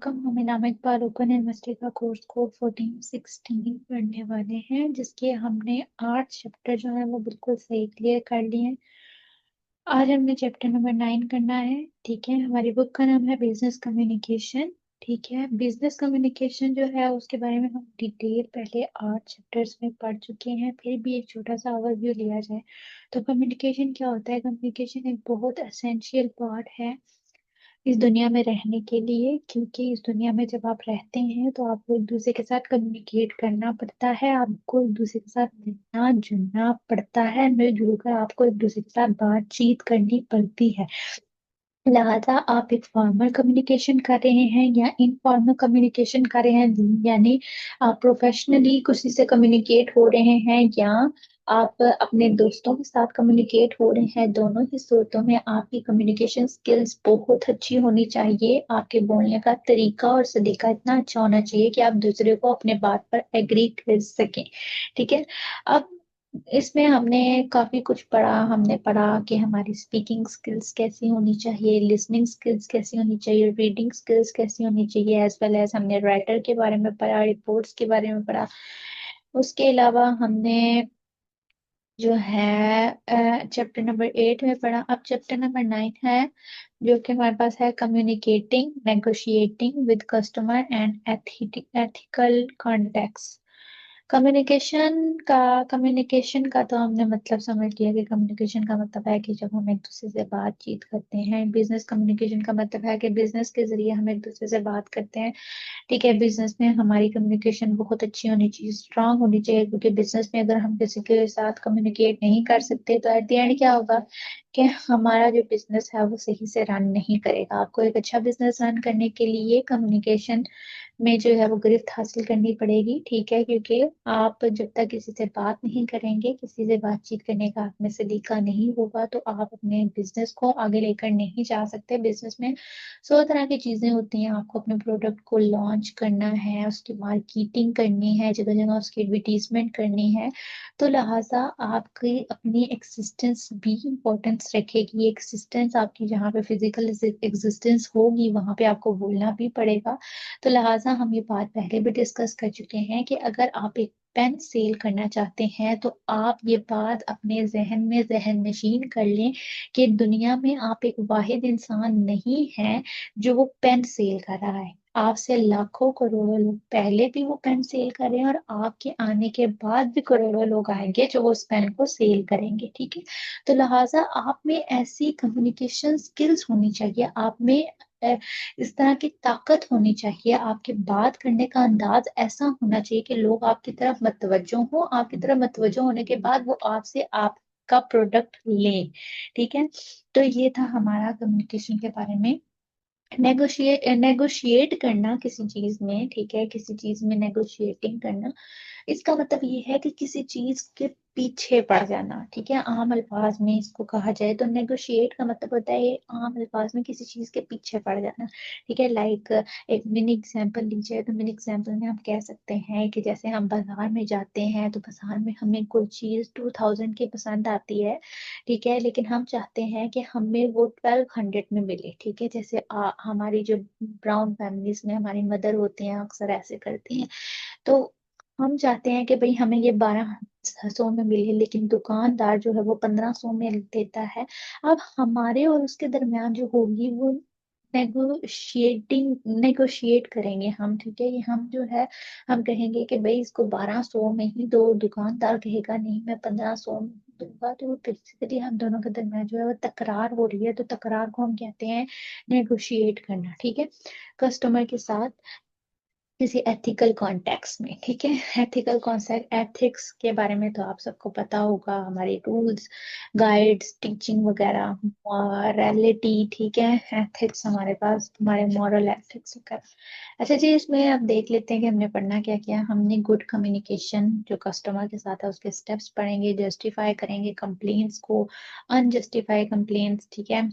Welcome. हम इनामिक बार open university का course code 1416 पढ़ने वाले हैं, जिसके हमने 8 चैप्टर जो है वो बिल्कुल सही क्लियर कर लिए हैं। आज हमने चैप्टर नंबर 9 करना है। ठीक है, हमारी बुक का नाम है बिजनेस कम्युनिकेशन। ठीक है, बिजनेस कम्युनिकेशन जो है उसके बारे में हम डिटेल पहले 8 चैप्टर्स में पढ़ चुके हैं। फिर भी एक छोटा सा ओवरव्यू लिया जाए तो कम्युनिकेशन क्या होता है। कम्युनिकेशन एक बहुत एसेंशियल पार्ट है इस दुनिया में रहने के लिए, क्योंकि इस दुनिया में जब आप रहते हैं तो आपको एक दूसरे के साथ कम्युनिकेट करना पड़ता है, आपको एक दूसरे के साथ मिलना जुलना पड़ता है, मिलजुल कर आपको एक दूसरे के साथ बातचीत करनी पड़ती है। लिहाजा आप एक फॉर्मल कम्युनिकेशन कर रहे हैं या इनफॉर्मल कम्युनिकेशन कर रहे हैं, यानी आप प्रोफेशनली किसी से कम्युनिकेट हो रहे हैं या आप अपने दोस्तों के साथ कम्युनिकेट हो रहे हैं, दोनों ही सूरतों में आपकी कम्युनिकेशन स्किल्स बहुत अच्छी होनी चाहिए। आपके बोलने का तरीका और सलीका इतना अच्छा होना चाहिए कि आप दूसरे को अपने बात पर एग्री कर सकें। ठीक है, अब इसमें हमने काफी कुछ पढ़ा। हमने पढ़ा कि हमारी स्पीकिंग स्किल्स कैसी होनी चाहिए, लिसनिंग स्किल्स कैसी होनी चाहिए, रीडिंग स्किल्स कैसी होनी चाहिए, एज वेल एज हमने राइटर के बारे में पढ़ा, रिपोर्ट्स के बारे में पढ़ा। उसके अलावा हमने जो है चैप्टर नंबर 8 में पढ़ा। अब चैप्टर नंबर 9 है, जो कि हमारे पास है communicating negotiating with customer and ethical context. Communication का तो हमने मतलब समझ लिया कि कम्युनिकेशन का मतलब है कि जब हम एक दूसरे से बातचीत करते हैं। बिजनेस कम्युनिकेशन का मतलब है कि बिजनेस के जरिए हम एक दूसरे से बात करते हैं। ठीक है, बिजनेस में हमारी कम्युनिकेशन बहुत अच्छी होनी चाहिए, स्ट्रांग होनी चाहिए, क्योंकि बिजनेस में अगर हम किसी के साथ कम्युनिकेट नहीं कर सकते तो एट द एंड क्या होगा कि हमारा जो बिजनेस है वो सही से रन नहीं करेगा। आपको एक अच्छा बिजनेस रन करने के लिए कम्युनिकेशन में जो है वो गिरफ्त हासिल करनी पड़ेगी। ठीक है, क्योंकि आप जब तक किसी से बात नहीं करेंगे, किसी से बातचीत करने का आप में सलीका नहीं होगा, तो आप अपने बिजनेस को आगे लेकर नहीं जा सकते। बिजनेस में 100 तरह की चीजें होती हैं। आपको अपने प्रोडक्ट को लॉन्च करना है, उसकी मार्केटिंग करनी है, जगह जगह उसकी एडवर्टीजमेंट करनी है। तो लिहाजा आपकी अपनी एक्सिस्टेंस भी इम्पोर्टेंस रखेगी। एक्सिस्टेंस आपकी जहाँ पे फिजिकल एग्जिस्टेंस होगी वहां पे आपको बोलना भी पड़ेगा। तो लिहाजा हम ये बात पहले भी डिस्कस कर चुके हैं कि अगर आप एक पेन सेल करना चाहते हैं तो आप ये बात अपने जहन में जहन नशीन कर लें कि दुनिया में आप एक वाहिद इंसान नहीं हैं जो वो पेन सेल कर रहा है। आपसे लाखों करोड़ों लोग पहले भी वो पेन सेल कर रहे हैं और आपके आने के बाद भी करोड़ों लोग आएंगे जो उस पेन को सेल करेंगे। ठीक है, तो लिहाजा आप में ऐसी कम्युनिकेशन स्किल्स होनी चाहिए, आप में इस तरह की ताकत होनी चाहिए, आपके बात करने का अंदाज ऐसा होना चाहिए कि लोग आपकी तरफ मतवज्जो हो। आपकी तरफ मतवज्जो होने के बाद वो आपसे आपका प्रोडक्ट लें। ठीक है, तो ये था हमारा कम्युनिकेशन के बारे में। नेगोशिएट करना किसी चीज में, ठीक है, किसी चीज में नेगोशिएटिंग करना, इसका मतलब ये है कि किसी चीज के पीछे पड़ जाना। ठीक है, आम अल्फाज में इसको कहा जाए तो नेगोशिएट का मतलब होता है आम अल्फाज में किसी चीज के पीछे पड़ जाना। ठीक है, लाइक एक मिनी एग्जांपल लीजिए तो मिनी एग्जांपल में हम कह सकते हैं कि जैसे हम बाजार में जाते हैं तो बाजार में हमें कोई चीज 2000 की पसंद आती है। ठीक है, लेकिन हम चाहते हैं कि हमें वो 1200 में मिले। ठीक है, जैसे हमारी जो ब्राउन फैमिलीज में हमारी मदर होती हैं अक्सर ऐसे करती हैं। तो हम चाहते हैं कि भाई हमें ये 1200 में मिले, लेकिन दुकानदार जो है वो 1500 में देता है। अब हमारे और उसके दरमियान जो होगी वो नेगोशिएट करेंगे हम। ठीक है, ये हम जो है हम कहेंगे कि भाई इसको 1200 में ही दो, दुकानदार कहेगा नहीं मैं 1500 में दूंगा। तो वो बेसिकली हम दोनों के दरमियान जो है वो तकरार हो रही है, तो तकरार को हम कहते हैं नेगोशिएट करना। ठीक है, कस्टमर के साथ किसी एथिकल कॉन्टेक्स्ट में। ठीक है, एथिकल कॉन्सेप्ट एथिक्स के बारे में तो आप सबको पता होगा, हमारे रूल्स गाइड्स टीचिंग वगैरह मॉरलिटी। ठीक है, एथिक्स हमारे पास हमारे मॉरल एथिक्स वगैरह। अच्छा जी, इसमें अब देख लेते हैं कि हमने पढ़ना क्या किया। हमने गुड कम्युनिकेशन जो कस्टमर के साथ है उसके स्टेप्स पढ़ेंगे, जस्टिफाई करेंगे कंप्लेंट्स को, अनजस्टिफाई कंप्लेंट्स। ठीक है,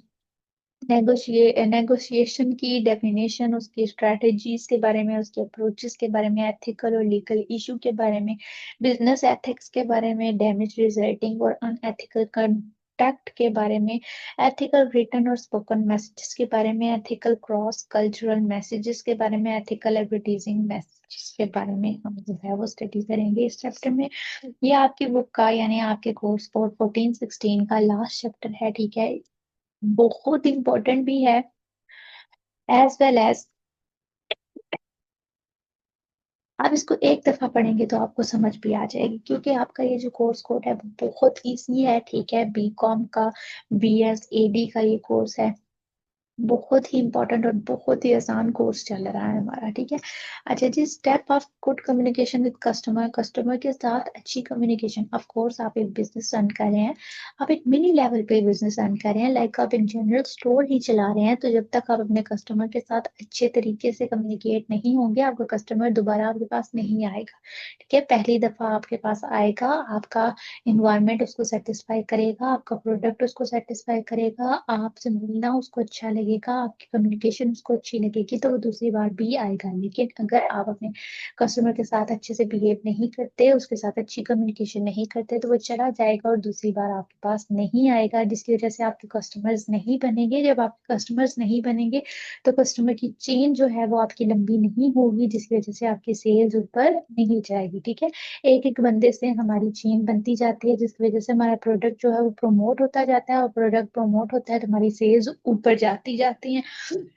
नेगोशिएशन की डेफिनेशन, उसकी स्ट्रेटजीज के बारे में, उसके अप्रोचेस के बारे में, एथिकल और लीगल इशू के बारे में, बिजनेस एथिक्स के बारे में, डैमेज रिजल्टिंग और अनएथिकल टैक्ट के बारे में, एथिकल रिटन और स्पोकन मैसेजेस के बारे में, एथिकल क्रॉस कल्चरल मैसेजेस के बारे में, एथिकल एडवर्टाइजिंग मैसेजेस के बारे में हम जो है वो स्टडी करेंगे इस चैप्टर में। ये आपकी बुक का यानी आपके कोर्स कोड 14-16 का लास्ट चैप्टर है, ठीक है। बहुत इंपॉर्टेंट भी है, एज वेल एज आप इसको एक दफा पढ़ेंगे तो आपको समझ भी आ जाएगी, क्योंकि आपका ये जो कोर्स कोड है वो बहुत इजी है, ठीक है। बीकॉम का BS AD का ये कोर्स है, बहुत ही इंपॉर्टेंट और बहुत ही आसान कोर्स चल रहा है हमारा, ठीक है। अच्छा जी, step of good communication with customer, customer के साथ अच्छी कम्युनिकेशन। ऑफ कोर्स आप एक बिजनेस रन कर रहे हैं, आप एक मिनी लेवल पे बिजनेस रन कर रहे हैं, लाइक आप एक जनरल स्टोर ही चला रहे हैं, तो जब तक आप अपने कस्टमर के साथ अच्छे तरीके से कम्युनिकेट नहीं होंगे, आपका कस्टमर दोबारा आपके पास नहीं आएगा, ठीक है। पहली दफा आपके पास आएगा, आपका इन्वायरमेंट उसको सेटिस्फाई करेगा, आपका प्रोडक्ट उसको सेटिस्फाई करेगा, आपसे मिलना उसको अच्छा लगेगा, आपकी कम्युनिकेशन उसको अच्छी लगेगी, तो वो दूसरी बार भी आएगा। लेकिन अगर आप अपने कस्टमर के साथ अच्छे से बिहेव नहीं करते, उसके साथ अच्छी कम्युनिकेशन नहीं करते, तो वो चला जाएगा और दूसरी बार आपके पास नहीं आएगा, जिसकी वजह से आपके कस्टमर्स नहीं बनेंगे। जब आपके कस्टमर्स नहीं बनेंगे तो कस्टमर की चेन जो है वो आपकी लंबी नहीं होगी, जिसकी वजह से आपकी सेल्स ऊपर नहीं जाएगी, ठीक है। एक एक बंदे से हमारी चेन बनती जाती है, जिसकी वजह से हमारा प्रोडक्ट जो है वो प्रमोट होता जाता है, और प्रोडक्ट प्रमोट होता है तो हमारी सेल्स ऊपर जाती जाती है।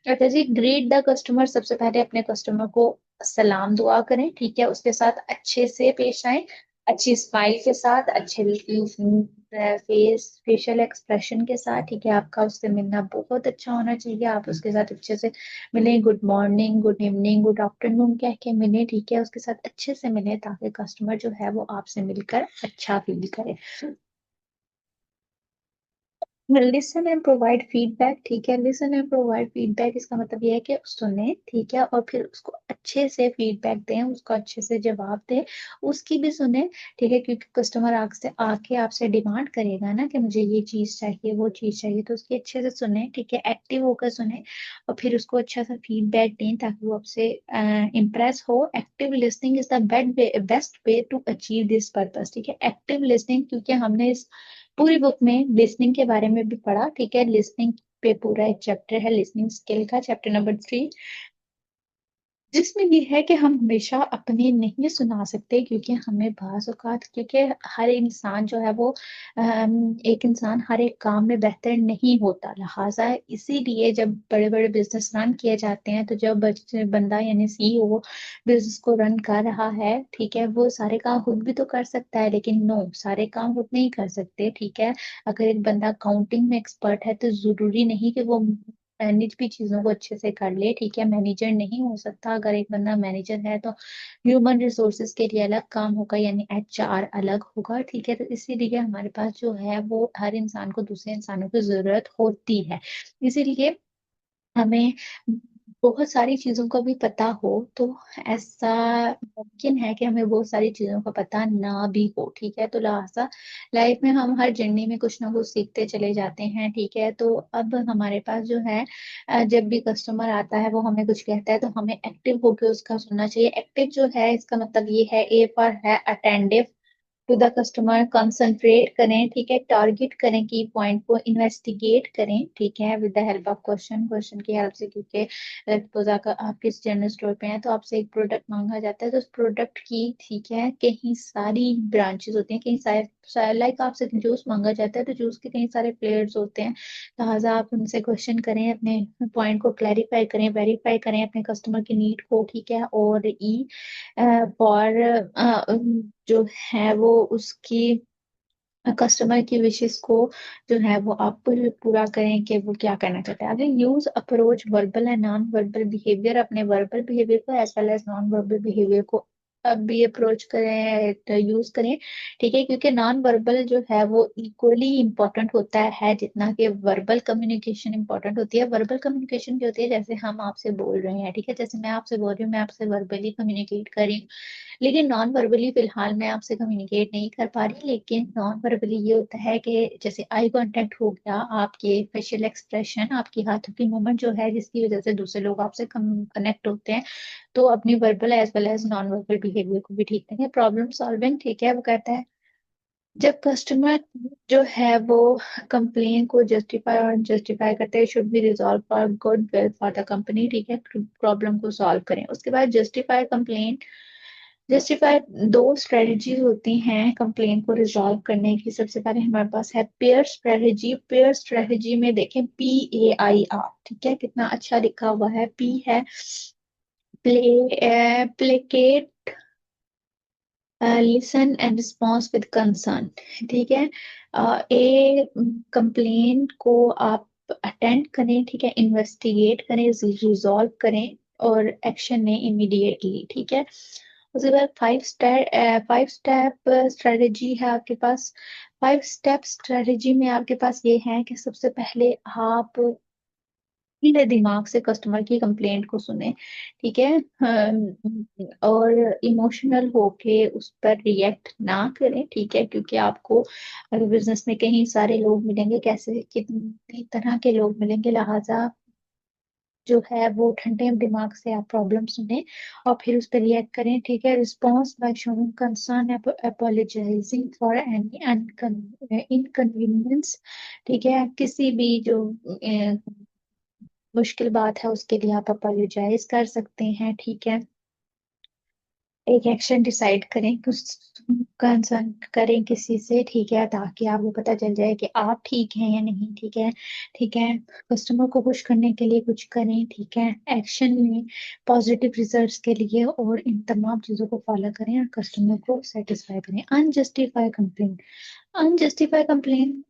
अच्छा जी, ग्रीट द कस्टमर, सबसे पहले अपने कस्टमर को सलाम दुआ करें, ठीक है। उसके साथ अच्छे से पेश आए, अच्छी स्माइल के साथ, अच्छे फेशियल एक्सप्रेशन के साथ, ठीक है। आपका उससे मिलना बहुत अच्छा होना चाहिए, आप उसके साथ अच्छे से मिलें, good morning, good evening, good afternoon कह के मिलें, ठीक है। उसके साथ अच्छे से मिलें ताकि कस्टमर जो है वो आपसे मिलकर अच्छा फील करे। लिसन एंड प्रोवाइड फीडबैक, ठीक है। लिसन एंड प्रोवाइड फीडबैक, इसका मतलब ये है कि सुने, ठीक है, और फिर उसको अच्छे से फीडबैक दें, उसको अच्छे से जवाब दें, उसकी भी सुने, ठीक है। क्योंकि कस्टमर आके आके आपसे डिमांड करेगा ना कि मुझे ये चीज चाहिए, वो चीज चाहिए, तो उसकी अच्छे से सुने, ठीक है, एक्टिव होकर सुने, और फिर उसको अच्छा सा फीडबैक दें ताकि वो आपसे इम्प्रेस हो। Active listening is the best way to achieve this purpose, ठीक है। एक्टिव लिसनिंग, क्योंकि हमने इस पूरी बुक में लिसनिंग के बारे में भी पढ़ा, ठीक है। लिसनिंग पे पूरा एक चैप्टर है लिसनिंग स्किल का, चैप्टर नंबर 3, जिसमें ये है कि हम हमेशा अपने नहीं सुना सकते, क्योंकि हमें बाज़ औक़ात, क्योंकि हर इंसान जो है वो एक इंसान हर एक काम में बेहतर नहीं होता, लिहाजा इसीलिए जब बड़े बड़े बिजनेस रन किए जाते हैं, तो जब बंदा यानी CEO बिजनेस को रन कर रहा है, ठीक है, वो सारे काम खुद भी तो कर सकता है, लेकिन नो, सारे काम खुद नहीं कर सकते, ठीक है। अगर एक बंदा अकाउंटिंग में एक्सपर्ट है तो जरूरी नहीं कि वो मैनेज भी चीजों को अच्छे से कर ले, ठीक है। मैनेजर नहीं हो सकता, अगर एक बंदा मैनेजर है तो ह्यूमन रिसोर्सेज के लिए अलग काम होगा, यानी HR अलग होगा, ठीक है। तो इसीलिए हमारे पास जो है वो हर इंसान को दूसरे इंसानों की जरूरत होती है, इसीलिए हमें बहुत सारी चीजों का भी पता हो, तो ऐसा मुमकिन है कि हमें बहुत सारी चीजों का पता ना भी हो, ठीक है। तो लिहाजा लाइफ में हम हर जर्नी में कुछ ना कुछ सीखते चले जाते हैं, ठीक है। तो अब हमारे पास जो है जब भी कस्टमर आता है वो हमें कुछ कहता है तो हमें एक्टिव होकर उसका सुनना चाहिए। एक्टिव जो है इसका मतलब ये है, A फॉर है attentive to the customer, concentrate करें, ठीक है, टारगेट करें, की पॉइंट को इन्वेस्टिगेट करें, ठीक है, with the help of question, question की हेल्प से, क्योंकि सपोज आप किस जनरल स्टोर पे हैं तो आपसे एक प्रोडक्ट मांगा जाता है, तो उस प्रोडक्ट की, ठीक है, कहीं सारी ब्रांचेस होती हैं, कहीं सारे लाइक आपसे जूस मांगा जाता है तो जूस के कई सारे प्लेयर्स होते हैं, लिहाजा आप उनसे क्वेश्चन करें, अपने पॉइंट को क्लैरिफाई करें, वेरीफाई करें अपने कस्टमर की नीड को, ठीक है। और फॉर जो है वो उसकी कस्टमर की विशेष को जो है वो आप पूरा करें कि वो क्या करना चाहते हैं। अगर use approach verbal and non verbal behaviour, अपने वर्बल बिहेवियर को as well as non verbal behaviour को अब भी अप्रोच करें, यूज करें, ठीक है। क्योंकि नॉन वर्बल जो है वो इक्वली इम्पोर्टेंट होता है जितना कि वर्बल कम्युनिकेशन इंपॉर्टेंट होती है। वर्बल कम्युनिकेशन की होती है जैसे हम आपसे बोल रहे हैं, ठीक है, जैसे मैं आपसे बोल रही हूँ, मैं आपसे वर्बली कम्युनिकेट कर रही हूँ, लेकिन नॉन वर्बली फिलहाल मैं आपसे कम्युनिकेट नहीं कर पा रही। लेकिन नॉन वर्बली ये होता है कि जैसे आई कांटेक्ट हो गया, आपके फेशियल एक्सप्रेशन, आपकी हाथों की मूवमेंट जो है, जिसकी वजह से दूसरे लोग आपसे कनेक्ट होते हैं, तो अपनी verbal as well as non verbal behaviour को भी ठीक करेंगे। प्रॉब्लम सॉल्विंग, ठीक है, वो कहता है जब कस्टमर जो है वो कंप्लेन को जस्टिफाई और जस्टिफाई करते हैं, should be resolve for good will for the company, ठीक है, प्रॉब्लम को सॉल्व करें। उसके बाद जस्टिफाई कंप्लेन, जस्टिफाई दो स्ट्रेटजीज होती हैं कंप्लेन को रिजॉल्व करने की। सबसे पहले हमारे पास है पेयर स्ट्रेटजी। पेयर स्ट्रेटजी में देखें, PAIR, ठीक है, कितना अच्छा लिखा हुआ है। P है placket, listen and response with concern, ठीक है। ए कंप्लेन को आप अटेंड करें, ठीक है, इन्वेस्टिगेट करें, रिजॉल्व करें और एक्शन लें इमीडिएटली, ठीक है। उसके बाद फाइव स्टेप स्ट्रेटेजी है आपके पास। फाइव स्टेप स्ट्रेटेजी में आपके पास ये है कि सबसे पहले आप खुले दिमाग से कस्टमर की कंप्लेंट को सुने, ठीक है। और इमोशनल होके उस पर रिएक्ट ना करें, ठीक है, क्योंकि आपको अगर बिजनेस में कहीं सारे लोग मिलेंगे, कैसे कितनी तरह के लोग मिलेंगे, लिहाजा जो है वो ठंडे दिमाग से आप प्रॉब्लम सुने और फिर उस पर रिएक्ट करें, ठीक है। Response by showing concern, apologising for any inconvenience, ठीक है, किसी भी जो मुश्किल बात है उसके लिए आप अपोलोजाइज कर सकते हैं, ठीक है। एक एक्शन डिसाइड करें, कुछ कंसर्न करें किसी से, ठीक है, ताकि आपको पता चल जाए कि आप ठीक हैं या नहीं, ठीक है। ठीक है, कस्टमर को खुश करने के लिए कुछ करें, ठीक है, एक्शन में पॉजिटिव रिजल्ट्स के लिए, और इन तमाम चीजों को फॉलो करें और कस्टमर को सेटिस्फाई करें। अनजस्टिफाई कंप्लेन, अनजस्टिफाई कंप्लेन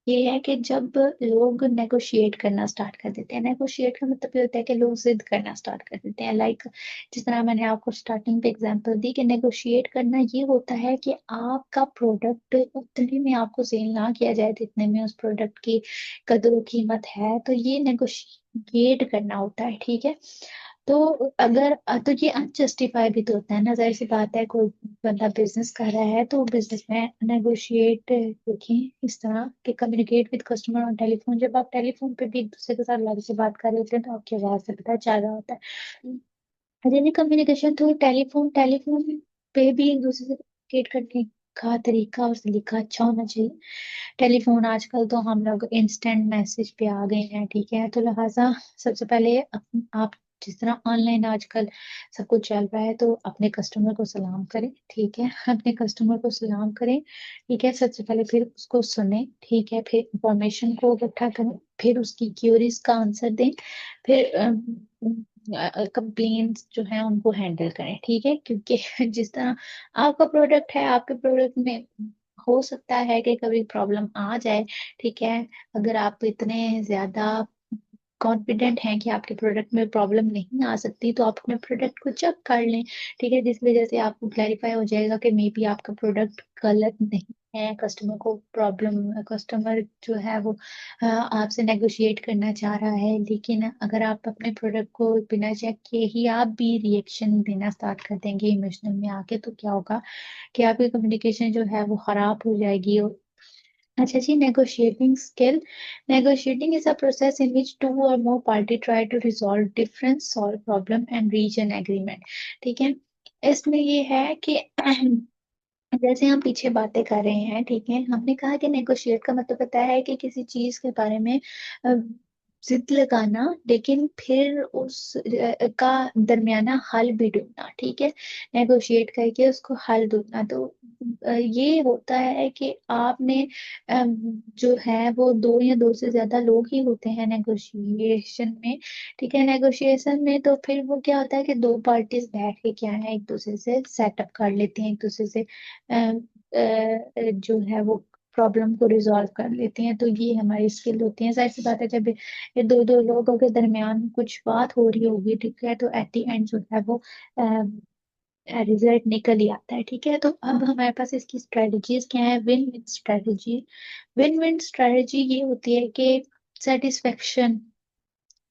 ये है कि जब लोग नेगोशिएट करना स्टार्ट कर देते हैं, नेगोशिएट का मतलब ये होता है कि लोग जिद करना स्टार्ट कर देते हैं। लाइक जिस तरह मैंने आपको स्टार्टिंग पे एग्जांपल दी कि नेगोशिएट करना ये होता है कि आपका प्रोडक्ट उतने में आपको सेल ना किया जाए जितने में उस प्रोडक्ट की कदर कीमत है, तो ये नेगोशिएट करना होता है, ठीक है। तो अगर तो ये अनजस्टिफाई भी तो होता है ना, जाहिर सी बात है, कोई बंदा बिजनेस कर रहा है तो बिजनेस में नेगोशिएट, देखिए इस तरह के communicate with customer on telephone, जब आप टेलीफोन पे भी एक दूसरे के साथ लाइन से बात कर रहे होते हैं तो आपकी आवाज से पता चल रहा होता है। यानी कम्युनिकेशन थ्रू टेलीफोन, टेलीफोन पे भी एक दूसरे से कम्युनिकेट करने का तरीका और सलीका अच्छा होना चाहिए। टेलीफोन आजकल तो हम लोग इंस्टेंट मैसेज पे आ गए हैं, ठीक है, तो लिहाजा सबसे पहले आप जिस तरह ऑनलाइन आजकल सब कुछ चल रहा है, तो अपने कस्टमर को सलाम करें, ठीक है, अपने कस्टमर को सलाम करें, ठीक है, सबसे पहले फिर उसको सुने, ठीक है, फिर इंफॉर्मेशन को इकट्ठा करें, फिर उसकी क्यूरीज का आंसर दें, फिर कंप्लेंट्स जो है उनको हैंडल करें, ठीक है, क्योंकि जिस तरह आपका प्रोडक्ट है, आपके प्रोडक्ट में हो सकता है कि कभी प्रॉब्लम आ जाए, ठीक है। अगर आप इतने ज्यादा कॉन्फिडेंट हैं कि आपके प्रोडक्ट में प्रॉब्लम नहीं आ सकती, तो आप अपने प्रोडक्ट को चेक कर लें, ठीक है, जिस वजह से आपको क्लैरिफाई हो जाएगा कि मे बी आपका प्रोडक्ट गलत नहीं है, कस्टमर को प्रॉब्लम, कस्टमर जो है वो आपसे नेगोशिएट करना चाह रहा है, लेकिन अगर आप अपने प्रोडक्ट को बिना चेक किए ही आप भी रिएक्शन देना स्टार्ट कर देंगे इमोशनल में आके, तो क्या होगा कि आपकी कम्युनिकेशन जो है वो खराब हो जाएगी। अच्छा जी, negotiating skill. Negotiating is a process in which two or more party try to resolve difference, solve problem and reach an agreement. ठीक है, इसमें ये है कि जैसे हम पीछे बातें कर रहे हैं, ठीक है, हमने कहा कि नेगोशिएट का मतलब होता है कि किसी चीज के बारे में अ, जिद लगाना, लेकिन फिर उस का दरमियाना हल भी ढूंढना, ठीक है, नेगोशिएट करके उसको हल ढूंढना। तो ये होता है कि आपने जो है वो दो या दो से ज्यादा लोग ही होते हैं नेगोशिएशन में, ठीक है। नेगोशिएशन में तो फिर वो क्या होता है कि दो पार्टीज बैठ के क्या है एक दूसरे से सेटअप कर लेते हैं, एक दूसरे से जो है वो प्रॉब्लम को रिजॉल्व कर लेती हैं, तो ये हमारी स्किल होती है। जाहिर सी बात है, जब ये दो दो लोगों के दरमियान कुछ बात हो रही होगी, ठीक है, तो एट द एंड जो है वो रिजल्ट निकल ही आता है, ठीक है। तो अब हमारे पास इसकी स्ट्रेटजीज क्या है? Win win strategy. Win win strategy ये होती है कि सेटिस्फेक्शन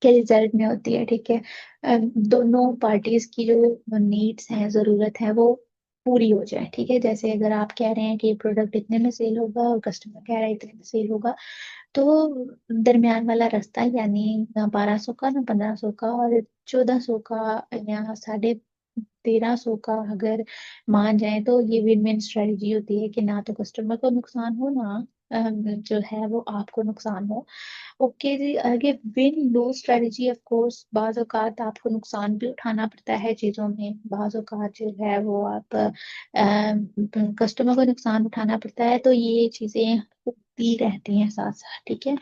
के रिजल्ट में होती है, ठीक है। दोनों पार्टीज की जो नीड्स हैं, जरूरत है, वो पूरी हो जाए, ठीक है। जैसे अगर आप कह रहे हैं कि प्रोडक्ट इतने में सेल होगा और कस्टमर कह रहा है इतने में सेल होगा, तो दरमियान वाला रास्ता, यानी ना 1200 का, ना 1500 का, और 1400 का, या 1250 1300 का अगर मान जाए तो ये विन विन स्ट्रेटजी होती है कि ना तो कस्टमर को नुकसान हो, ना जो है वो आपको नुकसान हो। ओके जी, आगे win loose strategy, of course बाज औकात आपको नुकसान भी उठाना पड़ता है चीजों में, बाज औकात जो है वो आप कस्टमर को नुकसान उठाना पड़ता है, तो ये चीजें होती रहती हैं साथ साथ, ठीक है।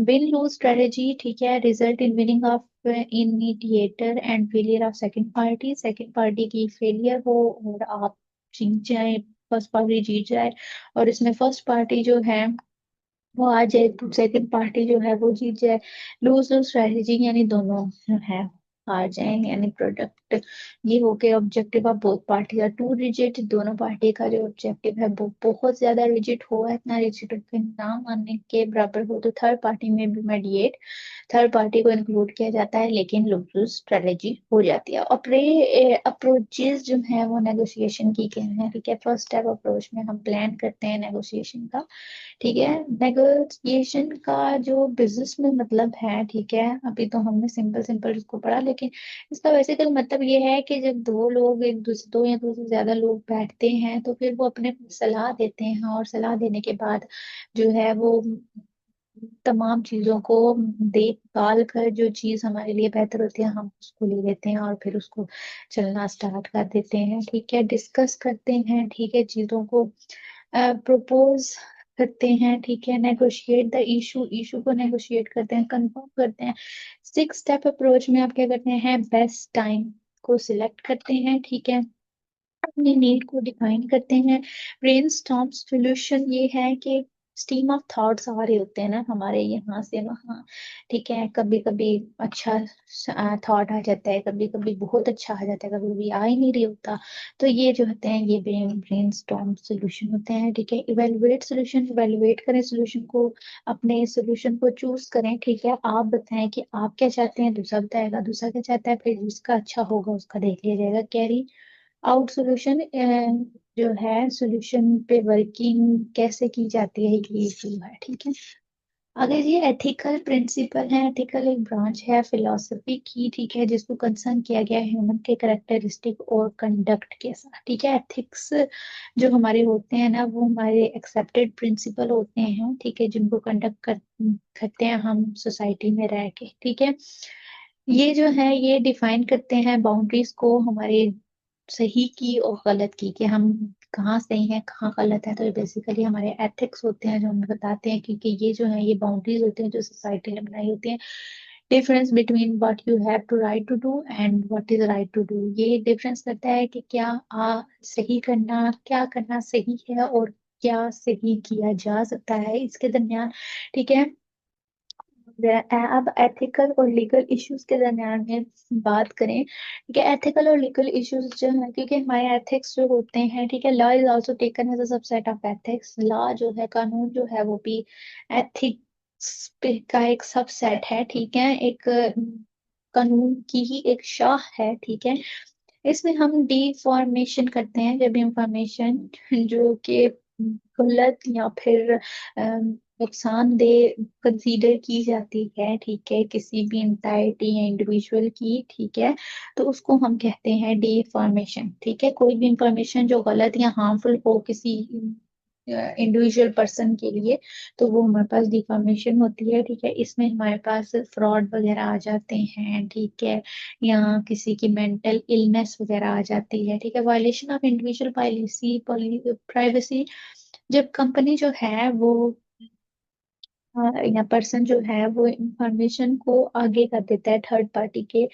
विन लूज स्ट्रेटजी, ठीक है, result in winning of initiator and failure of second party की फेलियर हो और आप जीत जाए, फर्स्ट पार्टी जीत जाए, और इसमें फर्स्ट पार्टी जो है वो आ जाए तो सेकंड पार्टी जो है वो जीत जाए। लूज लूज स्ट्रेटेजी यानी दोनों जो है हार जाए, यानी प्रोडक्ट, ये हो गया objective of both party are too rigid, दोनों पार्टी का जो ऑब्जेक्टिव है वो बहुत ज्यादा रिजिड हो, इतना रिजिड के ना मानने के बराबर हो, तो थर्ड पार्टी में भी मेडिएट, थर्ड पार्टी को इंक्लूड किया जाता है, लेकिन लूज लूज स्ट्रेटेजी हो जाती है। अप्रोचेस जो है वो नेगोशिएशन की क्या है, ठीक है। फर्स्ट स्टेप अप्रोच में हम प्लान करते हैं नेगोशिएशन का, ठीक है। नेगोशिएशन का जो बिजनेस में मतलब है, ठीक है, अभी तो हमने सिंपल सिंपल इसको पढ़ा, लेकिन इसका बेसिकल मतलब ये है कि जब दो लोग एक दूसरे, दो या दो से ज्यादा लोग बैठते हैं तो फिर वो अपने सलाह देते हैं, और सलाह देने के बाद जो है वो तमाम चीजों को देख भाल कर जो चीज हमारे लिए बेहतर होती है हम उसको ले लेते हैं और फिर उसको चलना स्टार्ट कर देते हैं, ठीक है। डिस्कस करते हैं, ठीक है, चीजों को प्रपोज करते हैं, ठीक है। नेगोशिएट द इशू, इशू को नेगोशिएट करते हैं, कंफर्म करते हैं। सिक्स स्टेप अप्रोच में आप क्या करते हैं, बेस्ट टाइम को सिलेक्ट करते हैं, ठीक है। अपनी नीड को डिफाइन करते हैं। ब्रेनस्टॉर्म सॉल्यूशन ये है कि स्ट्रीम ऑफ थॉट्स आ रहे होते हैं ना हमारे यहाँ से वहाँ, ठीक है। कभी कभी अच्छा थॉट आ जाता है, कभी कभी बहुत अच्छा आ जाता है, कभी कभी आ ही नहीं रही होता, तो ये जो होते हैं ये ब्रेनस्टॉर्म सॉल्यूशन होते हैं, ठीक है। इवेलुएट सॉल्यूशन, इवेलुएट करें सॉल्यूशन को, अपने सॉल्यूशन को चूज करें, ठीक है। आप बताएं कि आप क्या चाहते हैं, दूसरा बताएगा दूसरा क्या चाहता है, फिर जिसका अच्छा होगा उसका देख लिया जाएगा। कैरी आउट सॉल्यूशन, जो है सॉल्यूशन पे वर्किंग कैसे की जाती है ये इशू है, ठीक है। आगे ये एथिकल प्रिंसिपल है, एथिकल एक ब्रांच है फिलोसफी की, ठीक है, जिसको कंसर्न किया गया है ह्यूमन के करेक्टरिस्टिक और कंडक्ट के साथ, ठीक है। एथिक्स जो हमारे होते हैं ना वो हमारे एक्सेप्टेड प्रिंसिपल होते हैं, ठीक है, जिनको करते हैं हम सोसाइटी में रह के, ठीक है। ये जो है ये डिफाइन करते हैं बाउंड्रीज को हमारे सही की और गलत की, कि हम कहाँ सही है कहाँ गलत है, तो ये बेसिकली हमारे एथिक्स होते हैं जो हमें बताते हैं कि ये जो है ये बाउंड्रीज होते हैं जो सोसाइटी ने बनाई होती है। Difference between what you have to right to do and what is right to do, ये डिफरेंस करता है कि क्या सही करना, क्या करना सही है और क्या सही किया जा सकता है इसके दरमियान, ठीक है। अब एथिकल और लीगल इश्यूज के दरमियान में बात करें, ठीक है। एथिकल और लीगल इश्यूज जो है, क्योंकि हमारे एथिक्स जो होते हैं, ठीक है, law is also taken as a subset of ethics, law जो है कानून जो है वो भी एथिक्स का एक सबसेट है, ठीक है, एक कानून की ही एक शाख है, ठीक है। इसमें हम डिफॉर्मेशन करते हैं जब इंफॉर्मेशन जो कि गलत या फिर नुकसानदेह कंसीडर की जाती है, ठीक है, किसी भी इंटाइटी या इंडिविजुअल की, ठीक है, तो उसको हम कहते हैं डिफॉर्मेशन, ठीक है। कोई भी इंफॉर्मेशन जो गलत या हार्मफुल हो किसी इंडिविजुअल पर्सन के लिए, तो वो हमारे पास डिफॉर्मेशन होती है, ठीक है। इसमें हमारे पास फ्रॉड वगैरह आ जाते हैं, ठीक है, या किसी की मेंटल इलनेस वगैरह आ जाती है, ठीक है। Violation of individual policy, privacy, जब कंपनी जो है वो या पर्सन जो है वो इंफॉर्मेशन को आगे कर देता है थर्ड पार्टी के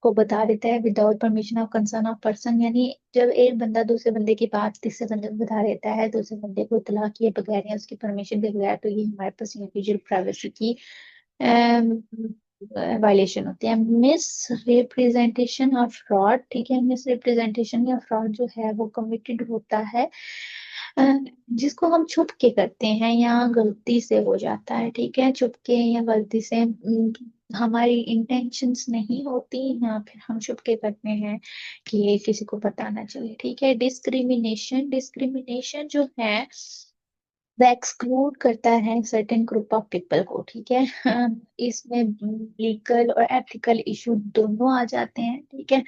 को बता देता है without permission of concern of person, यानी जब एक बंदा दूसरे बंदे की बात तीसरे बंदे को बता देता है दूसरे बंदे को इत्तला किए बगैर या उसकी परमिशन के बगैर, तो ये हमारे पास इंडिविजुअल प्राइवेसी की वायलेशन होती है। मिस रिप्रेजेंटेशन ऑफ फ्रॉड, ठीक है, मिस रिप्रेजेंटेशन या फ्रॉड जो है वो कमिटेड होता है अ, जिसको हम छुप के करते हैं या गलती से हो जाता है, ठीक है, छुप के या गलती से, हमारी इंटेंशंस नहीं होती या फिर हम छुप के करते हैं कि ये किसी को पता ना चले, ठीक है। डिस्क्रिमिनेशन, डिस्क्रिमिनेशन जो है वह एक्सक्लूड करता है सर्टेन ग्रुप ऑफ पीपल को, ठीक है। इसमें लीगल और एथिकल इशू दोनों आ जाते हैं, ठीक है।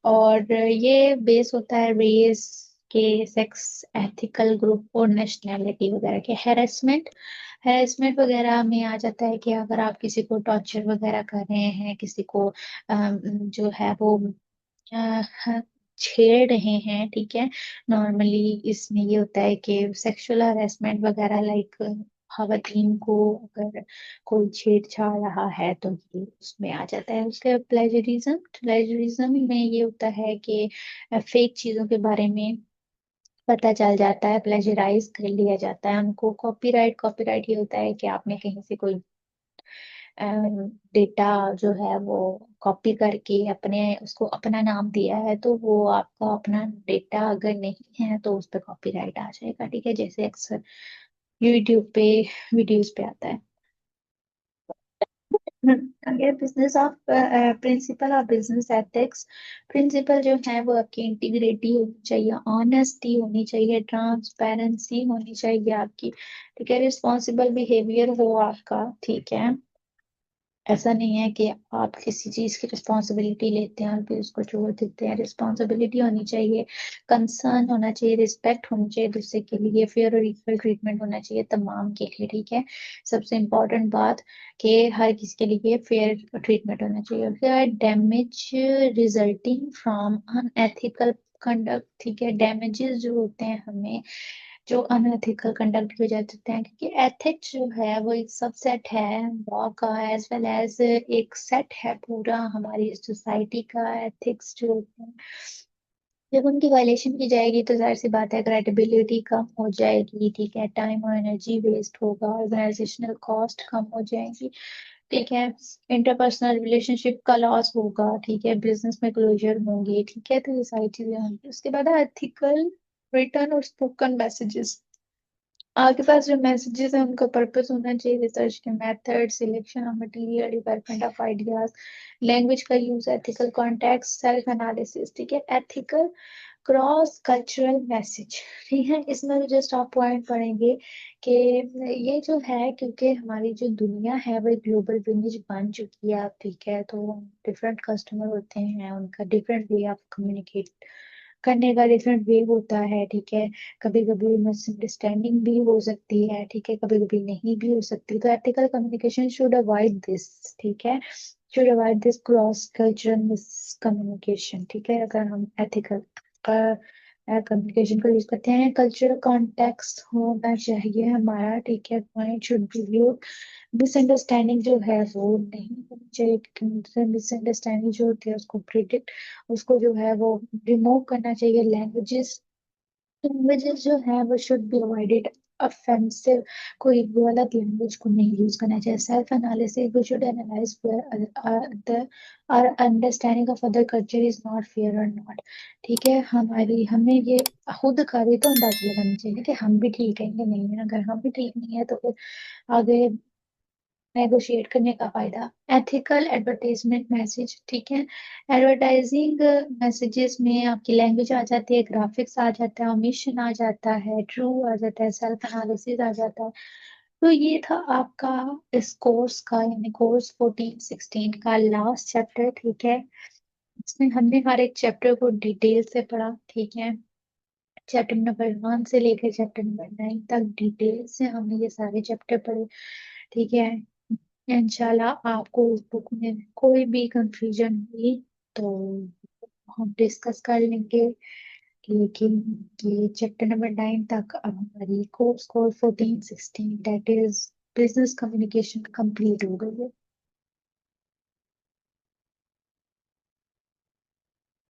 और ये बेस होता है रेस के, सेक्स, एथिकल ग्रुप और नेशनैलिटी वगैरह के। हेरेसमेंट, हेरेसमेंट वगैरह में आ जाता है कि अगर आप किसी को टॉर्चर वगैरह कर रहे हैं, किसी को जो है वो अ, छेड़ रहे हैं, ठीक है। नॉर्मली इसमें ये होता है कि सेक्सुअल हरेसमेंट वगैरह, लाइक खवातीन को अगर कोई छेड़छाड़ रहा है तो ये उसमें आ जाता है। उसके प्लेजरिज्म, प्लेजरिज्म में ये होता है कि फेक चीजों के बारे में पता चल जाता है, प्लेजराइज कर लिया जाता है उनको। कॉपीराइट, कॉपीराइट ये होता है कि आपने कहीं से कोई डेटा जो है वो कॉपी करके अपने उसको अपना नाम दिया है, तो वो आपका अपना डेटा अगर नहीं है तो उस पर कॉपीराइट आ जाएगा, ठीक है। जैसे अक्सर यूट्यूब पे वीडियोस पे आता है। अगर business of principle of business ethics, principle जो है वो आपकी इंटीग्रिटी होनी चाहिए, ऑनेस्टी होनी चाहिए, ट्रांसपेरेंसी होनी चाहिए आपकी, ठीक है। रिस्पॉन्सिबल बिहेवियर हो आपका, ठीक है। ऐसा नहीं है कि आप किसी चीज की रिस्पॉन्सिबिलिटी लेते हैं और फिर उसको छोड़ देते हैं। रिस्पॉन्सिबिलिटी होनी चाहिए, कंसर्न होना चाहिए, रिस्पेक्ट होनी चाहिए दूसरे के लिए, फेयर और इक्वल ट्रीटमेंट होना चाहिए तमाम के लिए, ठीक है। सबसे इम्पोर्टेंट बात कि हर किसी के लिए फेयर ट्रीटमेंट होना चाहिए। उसके बाद damage resulting from unethical conduct, ठीक है। डैमेजेस जो होते हैं हमें, जो अनएथिकल कंडक्ट की वजह से होते हैं, क्योंकि एथिक्स जो है वो एक सबसेट है लॉ का, एज वेल एज एक सेट है पूरा हमारी सोसाइटी का। एथिक्स जो होते हैं जब उनकी वायलेशन की जाएगी तो जाहिर सी बात है क्रेडिबिलिटी कम हो जाएगी, ठीक है। टाइम और एनर्जी वेस्ट होगा, ऑर्गेनाइजेशनल कॉस्ट कम हो जाएगी, ठीक है। इंटरपर्सनल रिलेशनशिप का लॉस होगा, ठीक है। बिजनेस में क्लोजर होंगे, ठीक है। तो ये सारी चीजें होंगी। उसके बाद एथिकल रिटर्न और स्पोकन मैसेजेस, आपके पास जो मैसेजेस है उनका पर्पस होना चाहिए, रिसर्च के method, selection of material, development of ideas, language का use, ethical context, self analysis, ठीक है। एथिकल क्रॉस कल्चरल मैसेज, ठीक है। इसमें तो जस्ट आप पॉइंट पढ़ेंगे कि ये जो है, क्योंकि हमारी जो दुनिया है वो ग्लोबल विलेज बन चुकी है अब, ठीक है। तो डिफरेंट कस्टमर होते हैं, उनका डिफरेंट वे ऑफ कम्युनिकेट करने का डिफरेंट वे होता है, ठीक है। कभी कभी मिसअंडरस्टैंडिंग भी हो सकती है, ठीक है। कभी कभी नहीं भी हो सकती। तो ethical communication should avoid this, ठीक है। Should avoid this cross cultural miscommunication, ठीक है। अगर हम एथिकल कम्युनिकेशन का यूज करते हैं, कल्चरल कॉन्टेक्स्ट होना चाहिए हमारा, ठीक है। Point should be viewed, misunderstanding जो है वो नहीं होनी चाहिए, क्योंकि मिसअंडरस्टैंडिंग जो होती है उसको प्रिडिक्ट, उसको जो है वो रिमूव करना चाहिए। लैंग्वेजेस, लैंग्वेजेस जो है वो शुड बी अवॉइडेड, ऑफेंसिव, कोई गलत लैंग्वेज को नहीं यूज करना चाहिए। Self analysis, we should analyse the our understanding of other culture is not fair और नॉट, ठीक है। हमारी हमें ये खुद का भी तो अंदाजा लगाना चाहिए कि हम भी ठीक है कि नहीं है। अगर हम भी ठीक नहीं है तो फिर आगे नेगोशिएट करने का फायदा। एथिकल एडवर्टाइजमेंट मैसेज, ठीक है। एडवर्टाइजिंग मैसेजेस में आपकी लैंग्वेज आ जाती है, ग्राफिक्स आ जाता है, ओमिशन आ जाता है, ट्रू आ जाता है, सेल्फ एनालिसिस आ जाता है। तो ये था आपका इस कोर्स का, यानी कोर्स 14-16 का लास्ट चैप्टर, ठीक है। इसमें हमने हर एक चैप्टर को डिटेल से पढ़ा, ठीक है। चैप्टर नंबर 1 से लेकर चैप्टर नंबर 9 तक डिटेल से हमने ये सारे चैप्टर पढ़े, ठीक है। इंशाल्लाह आपको इस बुक में कोई भी कंफ्यूजन हुई तो हम डिस्कस कर लेंगे। लेकिन ये चैप्टर नंबर 9 तक अब हमारी course course 14-16 that is business communication complete हो गई है।